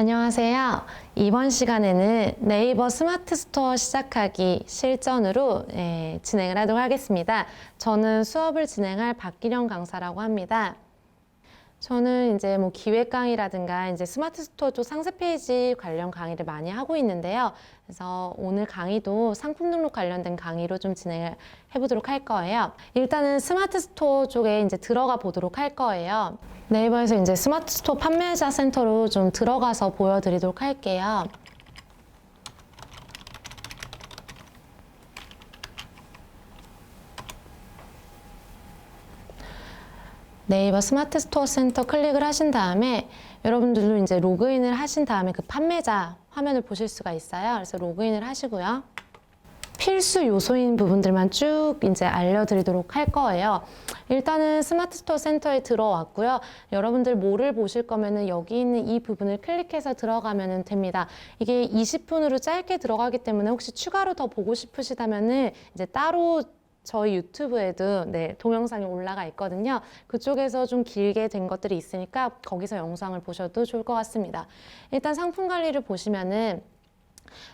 안녕하세요. 이번 시간에는 네이버 스마트 스토어 시작하기 실전으로 진행을 하도록 하겠습니다. 저는 수업을 진행할 박기령 강사라고 합니다. 저는 이제 뭐 기획 강의라든가 이제 스마트 스토어 쪽 상세 페이지 관련 강의를 많이 하고 있는데요. 그래서 오늘 강의도 상품 등록 관련된 강의로 좀 진행을 해보도록 할 거예요. 일단은 스마트 스토어 쪽에 이제 들어가 보도록 할 거예요. 네이버에서 이제 스마트 스토어 판매자 센터로 좀 들어가서 보여드리도록 할게요. 네이버 스마트 스토어 센터 클릭을 하신 다음에 여러분들도 이제 로그인을 하신 다음에 그 판매자 화면을 보실 수가 있어요. 그래서 로그인을 하시고요. 필수 요소인 부분들만 쭉 이제 알려드리도록 할 거예요. 일단은 스마트 스토어 센터에 들어왔고요. 여러분들 뭐를 보실 거면은 여기 있는 이 부분을 클릭해서 들어가면 됩니다. 이게 20분으로 짧게 들어가기 때문에 혹시 추가로 더 보고 싶으시다면은 이제 따로 저희 유튜브에도 동영상이 올라가 있거든요. 그쪽에서 좀 길게 된 것들이 있으니까 거기서 영상을 보셔도 좋을 것 같습니다. 일단 상품 관리를 보시면은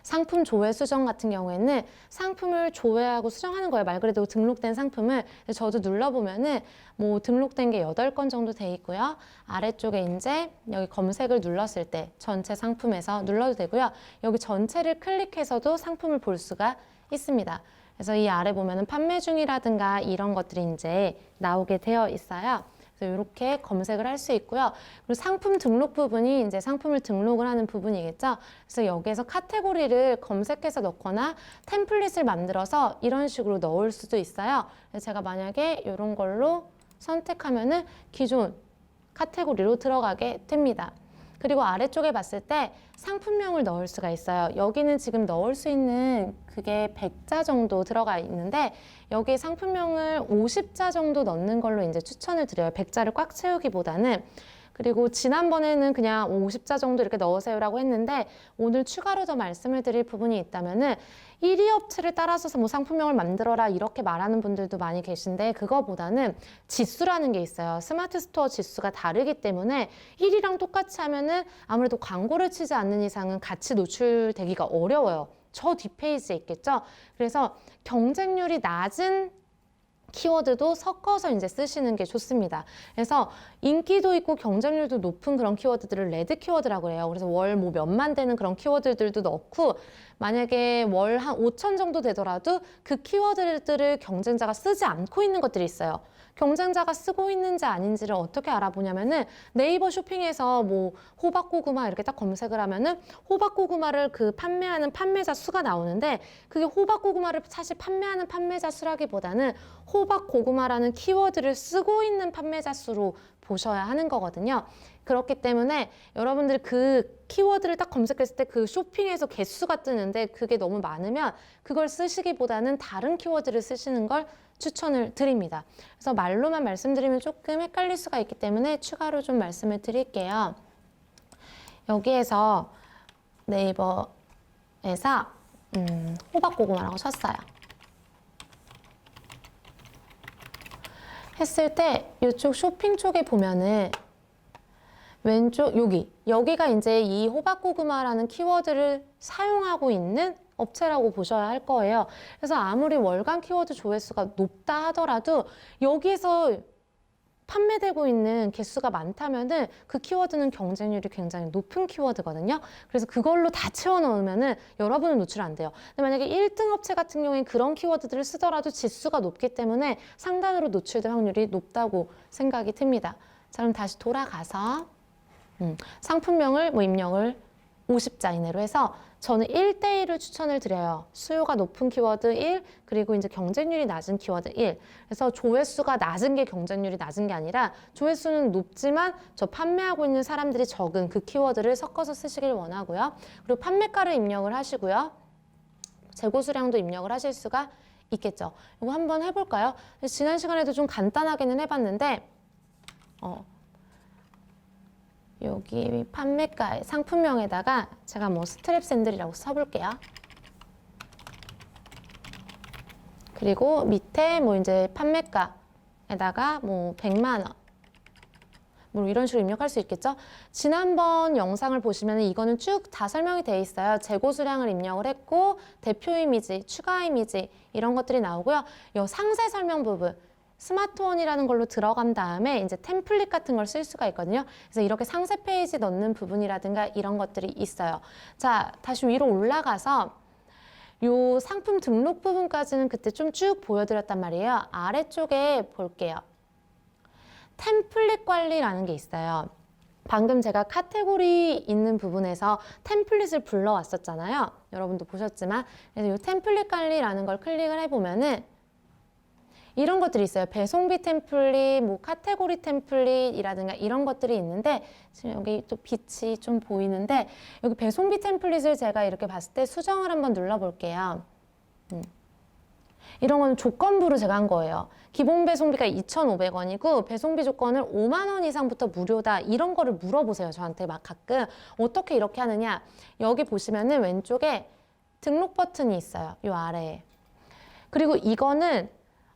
상품 조회 수정 같은 경우에는 상품을 조회하고 수정하는 거예요. 말 그대로 등록된 상품을. 저도 눌러보면은 뭐 등록된 게 8건 정도 돼 있고요. 아래쪽에 이제 여기 검색을 눌렀을 때 전체 상품에서 눌러도 되고요. 여기 전체를 클릭해서도 상품을 볼 수가 있습니다. 그래서 이 아래 보면은 판매 중이라든가 이런 것들이 이제 나오게 되어 있어요. 그래서 이렇게 검색을 할 수 있고요. 그리고 상품 등록 부분이 이제 상품을 등록을 하는 부분이겠죠. 그래서 여기에서 카테고리를 검색해서 넣거나 템플릿을 만들어서 이런 식으로 넣을 수도 있어요. 그래서 제가 만약에 이런 걸로 선택하면은 기존 카테고리로 들어가게 됩니다. 그리고 아래쪽에 봤을 때 상품명을 넣을 수가 있어요. 여기는 지금 넣을 수 있는 그게 100자 정도 들어가 있는데 여기 상품명을 50자 정도 넣는 걸로 이제 추천을 드려요. 100자를 꽉 채우기보다는. 그리고 지난번에는 그냥 50자 정도 이렇게 넣으세요라고 했는데 오늘 추가로 더 말씀을 드릴 부분이 있다면은 1위 업체를 따라서 뭐 상품명을 만들어라 이렇게 말하는 분들도 많이 계신데 그거보다는 지수라는 게 있어요. 스마트 스토어 지수가 다르기 때문에 1위랑 똑같이 하면은 아무래도 광고를 치지 않는 이상은 같이 노출되기가 어려워요. 저 뒷페이지에 있겠죠. 그래서 경쟁률이 낮은 키워드도 섞어서 이제 쓰시는 게 좋습니다. 그래서 인기도 있고 경쟁률도 높은 그런 키워드들을 레드 키워드라고 해요. 그래서 월 뭐 몇만 되는 그런 키워드들도 넣고 만약에 월 한 5천 정도 되더라도 그 키워드들을 경쟁자가 쓰지 않고 있는 것들이 있어요. 경쟁자가 쓰고 있는지 아닌지를 어떻게 알아보냐면은 네이버 쇼핑에서 뭐 호박고구마 이렇게 딱 검색을 하면은 호박고구마를 그 판매하는 판매자 수가 나오는데 그게 호박고구마를 사실 판매하는 판매자 수라기보다는 호박고구마라는 키워드를 쓰고 있는 판매자 수로 보셔야 하는 거거든요. 그렇기 때문에 여러분들이 그 키워드를 딱 검색했을 때 그 쇼핑에서 개수가 뜨는데 그게 너무 많으면 그걸 쓰시기보다는 다른 키워드를 쓰시는 걸 추천을 드립니다. 그래서 말로만 말씀드리면 조금 헷갈릴 수가 있기 때문에 추가로 좀 말씀을 드릴게요. 여기에서 네이버에서 호박고구마라고 쳤어요. 했을 때 이쪽 쇼핑 쪽에 보면은 왼쪽 여기가 이제 이 호박고구마라는 키워드를 사용하고 있는 업체라고 보셔야 할 거예요. 그래서 아무리 월간 키워드 조회수가 높다 하더라도 여기에서 판매되고 있는 개수가 많다면은 그 키워드는 경쟁률이 굉장히 높은 키워드거든요. 그래서 그걸로 다 채워 넣으면은 여러분은 노출 안 돼요. 근데 만약에 1등 업체 같은 경우에 그런 키워드들을 쓰더라도 지수가 높기 때문에 상단으로 노출될 확률이 높다고 생각이 듭니다. 자, 그럼 다시 돌아가서 상품명을 뭐 입력을 50자 이내로 해서 저는 1대1을 추천을 드려요. 수요가 높은 키워드 1, 그리고 이제 경쟁률이 낮은 키워드 1. 그래서 조회수가 낮은 게 경쟁률이 낮은 게 아니라 조회수는 높지만 저 판매하고 있는 사람들이 적은 그 키워드를 섞어서 쓰시길 원하고요. 그리고 판매가를 입력을 하시고요. 재고 수량도 입력을 하실 수가 있겠죠. 이거 한번 해볼까요? 지난 시간에도 좀 간단하게는 해봤는데 여기 판매가의 상품명에다가 제가 뭐 스트랩 샌들이라고 써볼게요. 그리고 밑에 뭐 이제 판매가에다가 뭐 100만 원. 뭐 이런 식으로 입력할 수 있겠죠. 지난번 영상을 보시면 이거는 쭉 다 설명이 돼 있어요. 재고 수량을 입력을 했고 대표 이미지, 추가 이미지 이런 것들이 나오고요. 이 상세 설명 부분 스마트원이라는 걸로 들어간 다음에 이제 템플릿 같은 걸 쓸 수가 있거든요. 그래서 이렇게 상세 페이지 넣는 부분이라든가 이런 것들이 있어요. 자, 다시 위로 올라가서 요 상품 등록 부분까지는 그때 좀 쭉 보여드렸단 말이에요. 아래쪽에 볼게요. 템플릿 관리라는 게 있어요. 방금 제가 카테고리 있는 부분에서 템플릿을 불러왔었잖아요. 여러분도 보셨지만. 그래서 이 템플릿 관리라는 걸 클릭을 해보면은 이런 것들이 있어요. 배송비 템플릿, 뭐 카테고리 템플릿이라든가 이런 것들이 있는데 지금 여기 또 빛이 좀 보이는데 여기 배송비 템플릿을 제가 이렇게 봤을 때 수정을 한번 눌러볼게요. 이런 건 조건부로 제가 한 거예요. 기본 배송비가 2,500원이고 배송비 조건을 5만 원 이상부터 무료다. 이런 거를 물어보세요. 저한테 막 가끔. 어떻게 이렇게 하느냐. 여기 보시면은 왼쪽에 등록 버튼이 있어요. 요 아래에. 그리고 이거는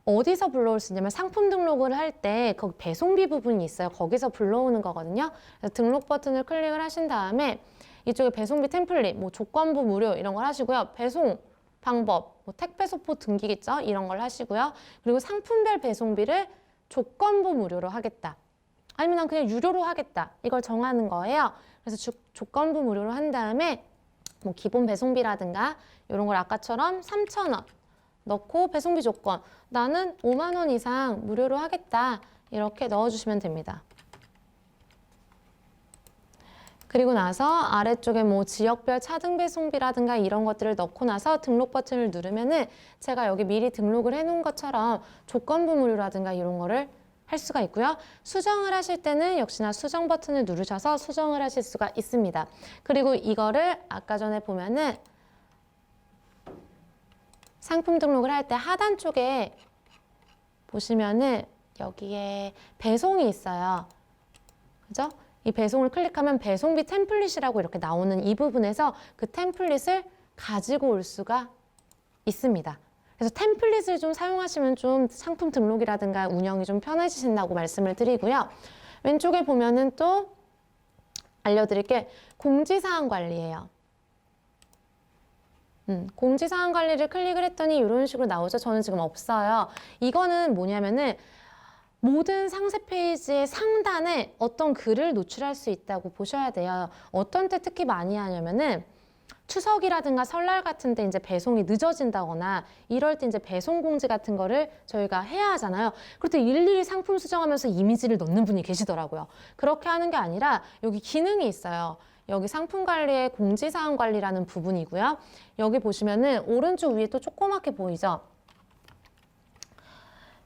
어디서 불러올 수 있냐면 상품 등록을 할 때 거기 배송비 부분이 있어요. 거기서 불러오는 거거든요. 그래서 등록 버튼을 클릭을 하신 다음에 이쪽에 배송비 템플릿, 뭐 조건부 무료 이런 걸 하시고요. 배송 방법, 뭐 택배 소포 등기겠죠? 이런 걸 하시고요. 그리고 상품별 배송비를 조건부 무료로 하겠다. 아니면 난 그냥 유료로 하겠다. 이걸 정하는 거예요. 그래서 조건부 무료로 한 다음에 뭐 기본 배송비라든가 이런 걸 아까처럼 3,000원 넣고 배송비 조건 나는 5만 원 이상 무료로 하겠다 이렇게 넣어주시면 됩니다. 그리고 나서 아래쪽에 뭐 지역별 차등 배송비라든가 이런 것들을 넣고 나서 등록 버튼을 누르면은 제가 여기 미리 등록을 해놓은 것처럼 조건부 무료라든가 이런 거를 할 수가 있고요. 수정을 하실 때는 역시나 수정 버튼을 누르셔서 수정을 하실 수가 있습니다. 그리고 이거를 아까 전에 보면은 상품 등록을 할 때 하단 쪽에 보시면은 여기에 배송이 있어요. 그죠? 이 배송을 클릭하면 배송비 템플릿이라고 이렇게 나오는 이 부분에서 그 템플릿을 가지고 올 수가 있습니다. 그래서 템플릿을 좀 사용하시면 좀 상품 등록이라든가 운영이 좀 편해지신다고 말씀을 드리고요. 왼쪽에 보면은 또 알려드릴 게 공지사항 관리예요. 공지사항 관리를 클릭을 했더니 이런 식으로 나오죠. 저는 지금 없어요. 이거는 뭐냐면은 모든 상세 페이지의 상단에 어떤 글을 노출할 수 있다고 보셔야 돼요. 어떤 때 특히 많이 하냐면은 추석이라든가 설날 같은 데 이제 배송이 늦어진다거나 이럴 때 이제 배송 공지 같은 거를 저희가 해야 하잖아요. 그럴 때 일일이 상품 수정하면서 이미지를 넣는 분이 계시더라고요. 그렇게 하는 게 아니라 여기 기능이 있어요. 여기 상품 관리의 공지사항 관리라는 부분이고요. 여기 보시면은 오른쪽 위에 또 조그맣게 보이죠?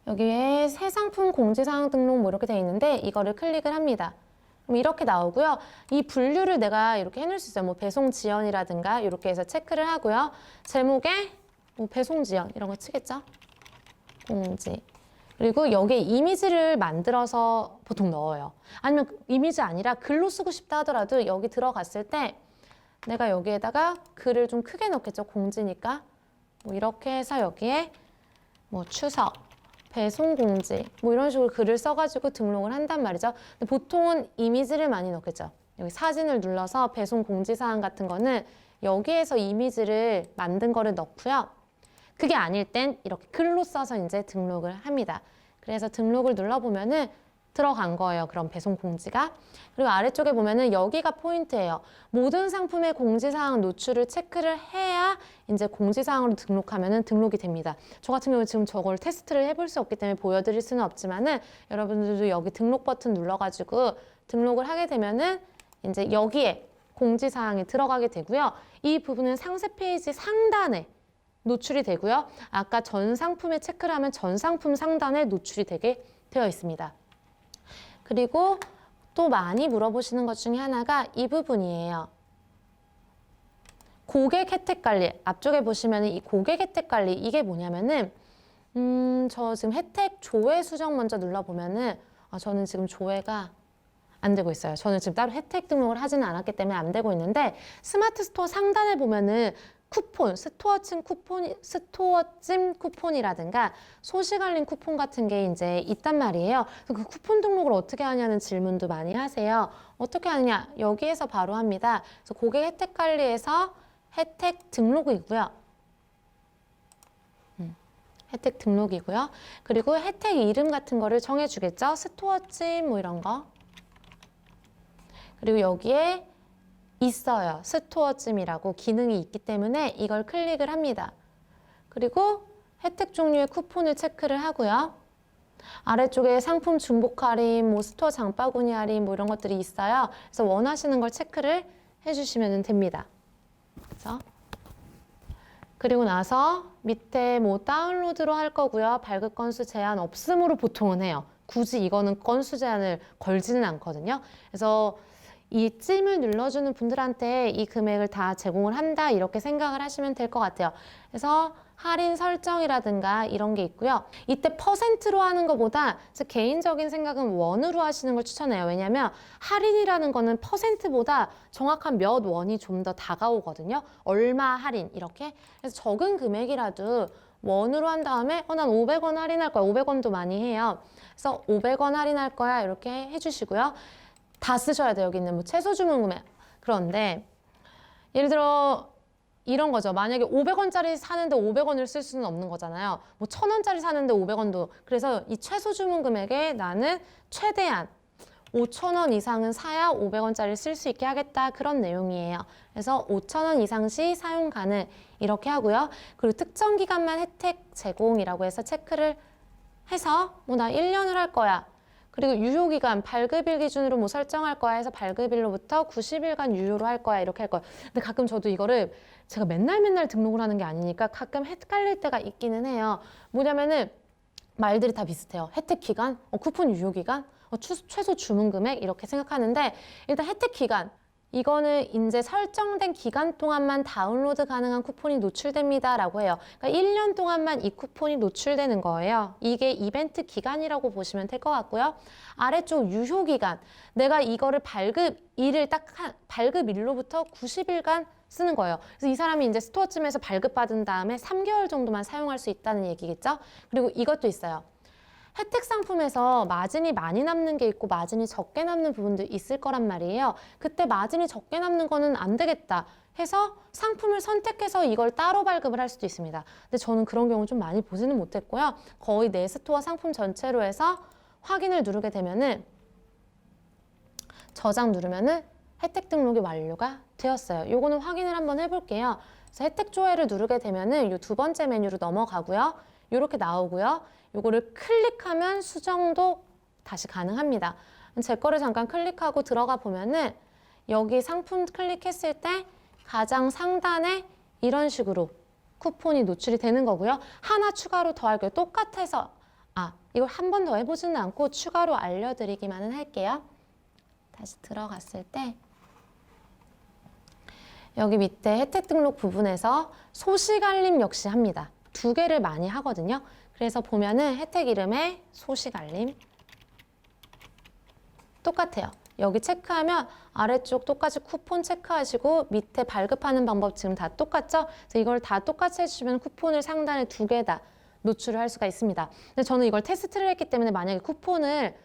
여기에 새 상품 공지사항 등록 뭐 이렇게 돼 있는데 이거를 클릭을 합니다. 그럼 이렇게 나오고요. 이 분류를 내가 이렇게 해놓을 수 있어요. 뭐 배송 지연이라든가 이렇게 해서 체크를 하고요. 제목에 뭐 배송 지연 이런 거 치겠죠? 공지. 그리고 여기에 이미지를 만들어서 보통 넣어요. 아니면 이미지 아니라 글로 쓰고 싶다 하더라도 여기 들어갔을 때 내가 여기에다가 글을 좀 크게 넣겠죠. 공지니까. 뭐 이렇게 해서 여기에 뭐 추석, 배송 공지 뭐 이런 식으로 글을 써가지고 등록을 한단 말이죠. 근데 보통은 이미지를 많이 넣겠죠. 여기 사진을 눌러서 배송 공지사항 같은 거는 여기에서 이미지를 만든 거를 넣고요. 그게 아닐 땐 이렇게 글로 써서 이제 등록을 합니다. 그래서 등록을 눌러보면은 들어간 거예요. 그럼 배송 공지가. 그리고 아래쪽에 보면은 여기가 포인트예요. 모든 상품의 공지사항 노출을 체크를 해야 이제 공지사항으로 등록하면은 등록이 됩니다. 저 같은 경우는 지금 저걸 테스트를 해볼 수 없기 때문에 보여드릴 수는 없지만은 여러분들도 여기 등록 버튼 눌러가지고 등록을 하게 되면은 이제 여기에 공지사항이 들어가게 되고요. 이 부분은 상세 페이지 상단에 노출이 되고요. 아까 전 상품에 체크를 하면 전 상품 상단에 노출이 되게 되어 있습니다. 그리고 또 많이 물어보시는 것 중에 하나가 이 부분이에요. 고객 혜택 관리. 앞쪽에 보시면 이 고객 혜택 관리 이게 뭐냐면은 저 지금 혜택 조회 수정 먼저 눌러보면은 저는 지금 조회가 안 되고 있어요. 저는 지금 따로 혜택 등록을 하지는 않았기 때문에 안 되고 있는데 스마트 스토어 상단에 보면은 쿠폰, 스토어찜 쿠폰이라든가 소식 알림 쿠폰 같은 게 이제 있단 말이에요. 그 쿠폰 등록을 어떻게 하냐는 질문도 많이 하세요. 어떻게 하느냐? 여기에서 바로 합니다. 그래서 고객 혜택 관리에서 혜택 등록이고요. 혜택 등록이고요. 그리고 혜택 이름 같은 거를 정해주겠죠. 스토어찜 뭐 이런 거. 그리고 여기에 있어요. 스토어찜이라고 기능이 있기 때문에 이걸 클릭을 합니다. 그리고 혜택 종류의 쿠폰을 체크를 하고요. 아래쪽에 상품 중복 할인, 뭐 스토어 장바구니 할인 뭐 이런 것들이 있어요. 그래서 원하시는 걸 체크를 해주시면 됩니다. 그래서 그리고 나서 밑에 뭐 다운로드로 할 거고요. 발급 건수 제한 없음으로 보통은 해요. 굳이 이거는 건수 제한을 걸지는 않거든요. 그래서 이 찜을 눌러주는 분들한테 이 금액을 다 제공을 한다 이렇게 생각을 하시면 될 것 같아요. 그래서 할인 설정이라든가 이런 게 있고요. 이때 퍼센트로 하는 것보다 제 개인적인 생각은 원으로 하시는 걸 추천해요. 왜냐하면 할인이라는 거는 퍼센트보다 정확한 몇 원이 좀 더 다가오거든요. 얼마 할인 이렇게. 그래서 적은 금액이라도 원으로 한 다음에 난 500원 할인할 거야. 500원도 많이 해요. 그래서 500원 할인할 거야 이렇게 해주시고요. 다 쓰셔야 돼요. 여기 있는 뭐 최소 주문 금액. 그런데 예를 들어 이런 거죠. 만약에 500원짜리 사는데 500원을 쓸 수는 없는 거잖아요. 뭐 1000원짜리 사는데 500원도. 그래서 이 최소 주문 금액에 나는 최대한 5,000원 이상은 사야 500원짜리를 쓸 수 있게 하겠다. 그런 내용이에요. 그래서 5,000원 이상 시 사용 가능 이렇게 하고요. 그리고 특정 기간만 혜택 제공이라고 해서 체크를 해서 뭐 나 1년을 할 거야. 그리고 유효기간 발급일 기준으로 뭐 설정할 거야 해서 발급일로부터 90일간 유효로 할 거야 이렇게 할 거야. 근데 가끔 저도 이거를 제가 맨날 등록을 하는 게 아니니까 가끔 헷갈릴 때가 있기는 해요. 뭐냐면은 말들이 다 비슷해요. 혜택 기간, 쿠폰 유효 기간, 최소 주문 금액 이렇게 생각하는데 일단 혜택 기간 이거는 이제 설정된 기간 동안만 다운로드 가능한 쿠폰이 노출됩니다 라고 해요. 그러니까 1년 동안만 이 쿠폰이 노출되는 거예요. 이게 이벤트 기간이라고 보시면 될 것 같고요. 아래쪽 유효 기간, 내가 이거를 발급일을 발급일로부터 90일간 쓰는 거예요. 그래서 이 사람이 이제 스토어쯤에서 발급받은 다음에 3개월 정도만 사용할 수 있다는 얘기겠죠. 그리고 이것도 있어요. 혜택 상품에서 마진이 많이 남는 게 있고 마진이 적게 남는 부분도 있을 거란 말이에요. 그때 마진이 적게 남는 거는 안 되겠다 해서 상품을 선택해서 이걸 따로 발급을 할 수도 있습니다. 근데 저는 그런 경우 좀 많이 보지는 못했고요. 거의 내 스토어 상품 전체로 해서 확인을 누르게 되면은 저장 누르면은 혜택 등록이 완료가 되었어요. 요거는 확인을 한번 해볼게요. 그래서 혜택 조회를 누르게 되면은 요 두 번째 메뉴로 넘어가고요. 요렇게 나오고요. 요거를 클릭하면 수정도 다시 가능합니다. 제 거를 잠깐 클릭하고 들어가 보면은 여기 상품 클릭했을 때 가장 상단에 이런 식으로 쿠폰이 노출이 되는 거고요. 하나 추가로 더 할게요. 똑같아서 이걸 한 번 더 해보지는 않고 추가로 알려드리기만은 할게요. 다시 들어갔을 때 여기 밑에 혜택 등록 부분에서 소식 알림 역시 합니다. 두 개를 많이 하거든요. 그래서 보면은 혜택 이름에 소식 알림 똑같아요. 여기 체크하면 아래쪽 똑같이 쿠폰 체크하시고 밑에 발급하는 방법 지금 다 똑같죠? 그래서 이걸 다 똑같이 해주시면 쿠폰을 상단에 두 개 다 노출을 할 수가 있습니다. 근데 저는 이걸 테스트를 했기 때문에 만약에 쿠폰을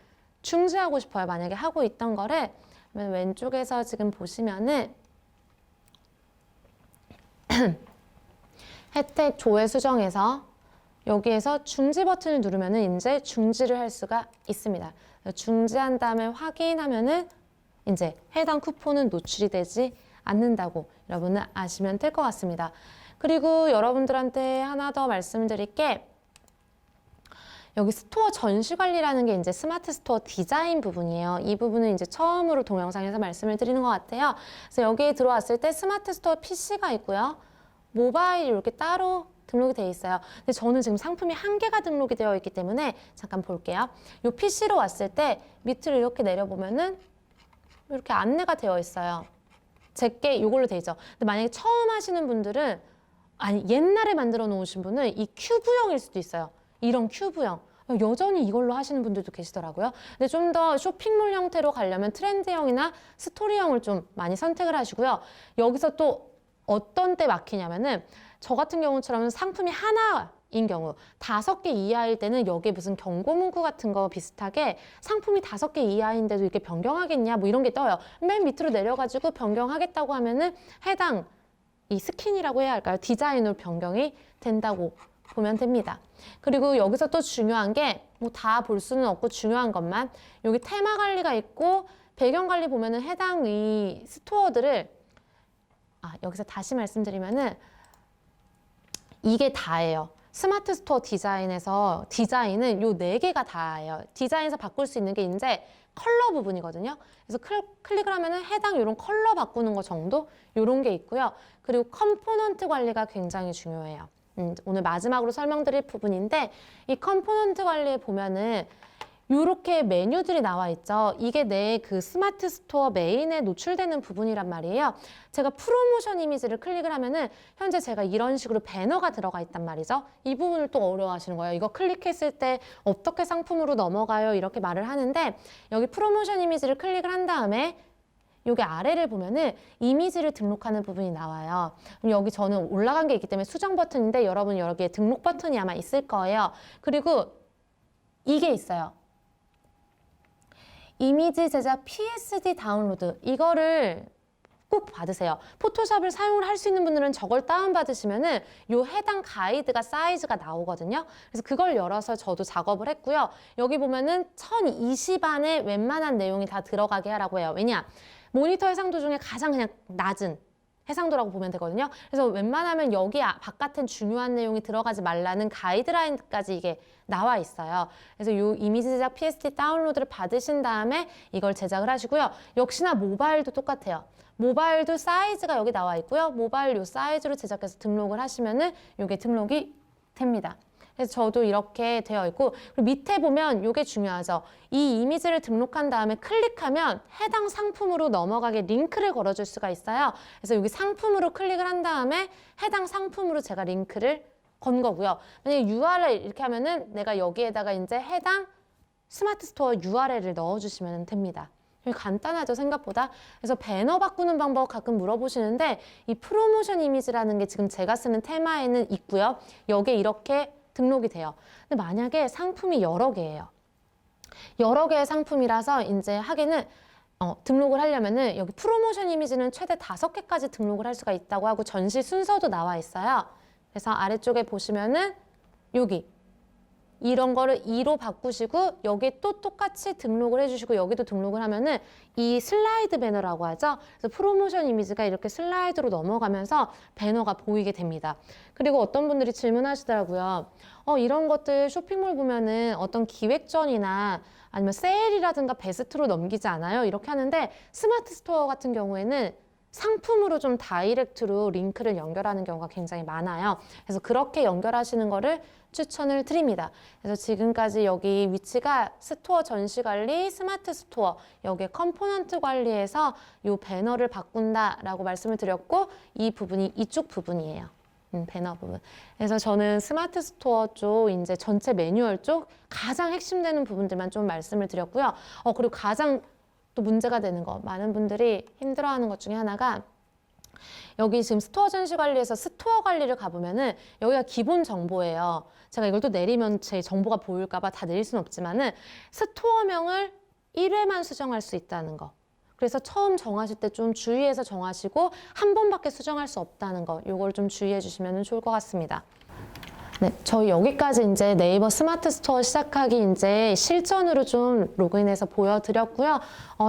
중지하고 싶어요. 만약에 하고 있던 거를 왼쪽에서 지금 보시면은 혜택 조회 수정에서 여기에서 중지 버튼을 누르면은 이제 중지를 할 수가 있습니다. 중지한 다음에 확인하면은 이제 해당 쿠폰은 노출이 되지 않는다고 여러분은 아시면 될 것 같습니다. 그리고 여러분들한테 하나 더 말씀드릴 게 여기 스토어 전시 관리라는 게 이제 스마트 스토어 디자인 부분이에요. 이 부분은 이제 처음으로 동영상에서 말씀을 드리는 것 같아요. 그래서 여기에 들어왔을 때 스마트 스토어 PC가 있고요. 모바일이 이렇게 따로 등록이 되어 있어요. 근데 저는 지금 상품이 한 개가 등록이 되어 있기 때문에 잠깐 볼게요. 이 PC로 왔을 때 밑으로 이렇게 내려보면은 이렇게 안내가 되어 있어요. 제게 이걸로 되어 있죠. 근데 만약에 처음 하시는 분들은 옛날에 만들어 놓으신 분은 이 큐브형일 수도 있어요. 이런 큐브형. 여전히 이걸로 하시는 분들도 계시더라고요. 근데 좀 더 쇼핑몰 형태로 가려면 트렌드형이나 스토리형을 좀 많이 선택을 하시고요. 여기서 또 어떤 때 막히냐면은 저 같은 경우처럼 상품이 하나인 경우 5개 이하일 때는 여기에 무슨 경고 문구 같은 거 비슷하게 상품이 5개 이하인데도 이렇게 변경하겠냐 뭐 이런 게 떠요. 맨 밑으로 내려가지고 변경하겠다고 하면은 해당 이 스킨이라고 해야 할까요? 디자인으로 변경이 된다고 보면 됩니다. 그리고 여기서 또 중요한 게 뭐 다 볼 수는 없고 중요한 것만 여기 테마 관리가 있고 배경 관리 보면은 해당 이 스토어들을 여기서 다시 말씀드리면은 이게 다예요. 스마트 스토어 디자인에서 디자인은 요 4개가 다예요. 디자인에서 바꿀 수 있는 게 이제 컬러 부분이거든요. 그래서 클릭을 하면은 해당 요런 컬러 바꾸는 거 정도 요런 게 있고요. 그리고 컴포넌트 관리가 굉장히 중요해요. 오늘 마지막으로 설명드릴 부분인데 이 컴포넌트 관리에 보면은 이렇게 메뉴들이 나와 있죠. 이게 내 그 스마트 스토어 메인에 노출되는 부분이란 말이에요. 제가 프로모션 이미지를 클릭을 하면은 현재 제가 이런 식으로 배너가 들어가 있단 말이죠. 이 부분을 또 어려워하시는 거예요. 이거 클릭했을 때 어떻게 상품으로 넘어가요? 이렇게 말을 하는데 여기 프로모션 이미지를 클릭을 한 다음에 여기 아래를 보면은 이미지를 등록하는 부분이 나와요. 그럼 여기 저는 올라간 게 있기 때문에 수정 버튼인데 여러분 여기에 등록 버튼이 아마 있을 거예요. 그리고 이게 있어요. 이미지 제작 PSD 다운로드 이거를 꼭 받으세요. 포토샵을 사용을 할 수 있는 분들은 저걸 다운받으시면은 요 해당 가이드가 사이즈가 나오거든요. 그래서 그걸 열어서 저도 작업을 했고요. 여기 보면은 1020 안에 웬만한 내용이 다 들어가게 하라고 해요. 왜냐? 모니터 해상도 중에 가장 그냥 낮은 해상도라고 보면 되거든요. 그래서 웬만하면 여기 바깥엔 중요한 내용이 들어가지 말라는 가이드라인까지 이게 나와 있어요. 그래서 이 이미지 제작 PSD 다운로드를 받으신 다음에 이걸 제작을 하시고요. 역시나 모바일도 똑같아요. 모바일도 사이즈가 여기 나와 있고요. 모바일 요 사이즈로 제작해서 등록을 하시면은 이게 등록이 됩니다. 그래서 저도 이렇게 되어 있고 그리고 밑에 보면 이게 중요하죠. 이 이미지를 등록한 다음에 클릭하면 해당 상품으로 넘어가게 링크를 걸어줄 수가 있어요. 그래서 여기 상품으로 클릭을 한 다음에 해당 상품으로 제가 링크를 건 거고요. 만약에 URL 이렇게 하면은 내가 여기에다가 이제 해당 스마트 스토어 URL을 넣어주시면 됩니다. 간단하죠, 생각보다. 그래서 배너 바꾸는 방법 가끔 물어보시는데 이 프로모션 이미지라는 게 지금 제가 쓰는 테마에는 있고요. 여기에 이렇게 등록이 돼요. 근데 만약에 상품이 여러 개예요. 여러 개의 상품이라서 이제 하기는 등록을 하려면은 여기 프로모션 이미지는 최대 5개까지 등록을 할 수가 있다고 하고 전시 순서도 나와 있어요. 그래서 아래쪽에 보시면은 여기 이런 거를 2로 바꾸시고 여기 또 똑같이 등록을 해주시고 여기도 등록을 하면은 이 슬라이드 배너라고 하죠. 그래서 프로모션 이미지가 이렇게 슬라이드로 넘어가면서 배너가 보이게 됩니다. 그리고 어떤 분들이 질문하시더라고요. 이런 것들 쇼핑몰 보면은 어떤 기획전이나 아니면 세일이라든가 베스트로 넘기지 않아요? 이렇게 하는데 스마트 스토어 같은 경우에는 상품으로 좀 다이렉트로 링크를 연결하는 경우가 굉장히 많아요. 그래서 그렇게 연결하시는 거를 추천을 드립니다. 그래서 지금까지 여기 위치가 스토어 전시 관리, 스마트 스토어, 여기에 컴포넌트 관리에서 이 배너를 바꾼다라고 말씀을 드렸고 이 부분이 이쪽 부분이에요. 배너 부분. 그래서 저는 스마트 스토어 쪽, 이제 전체 매뉴얼 쪽 가장 핵심되는 부분들만 좀 말씀을 드렸고요. 그리고 가장 또 문제가 되는 거, 많은 분들이 힘들어하는 것 중에 하나가 여기 지금 스토어 전시 관리에서 스토어 관리를 가보면은 여기가 기본 정보예요. 제가 이걸 또 내리면 제 정보가 보일까봐 다 내릴 수는 없지만은 스토어명을 1회만 수정할 수 있다는 거. 그래서 처음 정하실 때 좀 주의해서 정하시고 한 번밖에 수정할 수 없다는 거. 이걸 좀 주의해 주시면 좋을 것 같습니다. 네, 저희 여기까지 이제 네이버 스마트 스토어 시작하기 이제 실전으로 좀 로그인해서 보여드렸고요.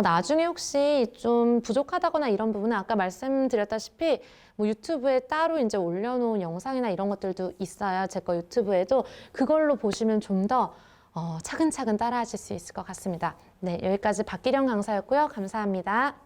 나중에 혹시 좀 부족하다거나 이런 부분은 아까 말씀드렸다시피 뭐 유튜브에 따로 이제 올려놓은 영상이나 이런 것들도 있어요. 제 거 유튜브에도 그걸로 보시면 좀 더 차근차근 따라하실 수 있을 것 같습니다. 네, 여기까지 박기령 강사였고요. 감사합니다.